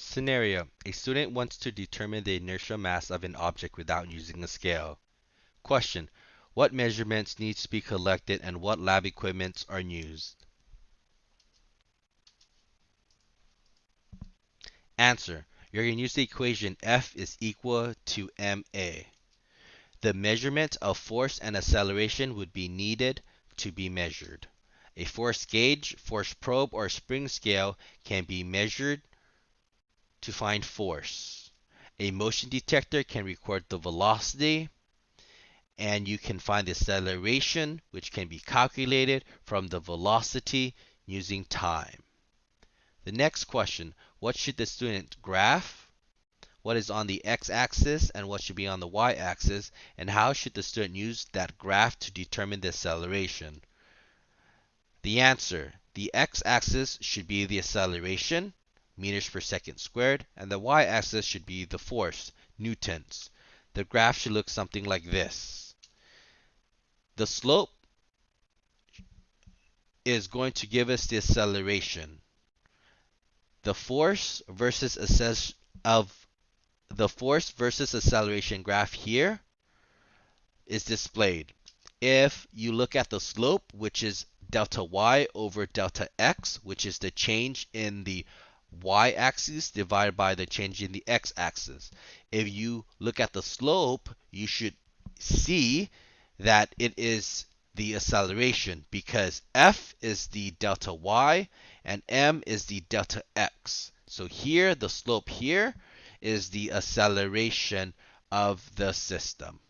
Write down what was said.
Scenario: a student wants to determine the inertial mass of an object without using a scale. Question: what measurements need to be collected and what lab equipments are used? Answer: you're going to use the equation F is equal to ma. The measurement of force and acceleration would be needed to be measured. A force gauge, force probe, or spring scale can be measured to find force. A motion detector can record the velocity, and you can find the acceleration, which can be calculated from the velocity using time. The next question: what should the student graph? What is on the x-axis and what should be on the y-axis, and how should the student use that graph to determine the acceleration? The answer: the x-axis should be the acceleration, meters per second squared, and the y-axis should be the force, newtons. The graph should look something like this. The slope is going to give us the acceleration. The force versus acceleration graph here is displayed. If you look at the slope, which is delta y over delta x, which is the change in the y-axis divided by the change in the x-axis. If you look at the slope, you should see that it is the acceleration because F is the delta y and m is the delta x. So here, the slope here is the acceleration of the system.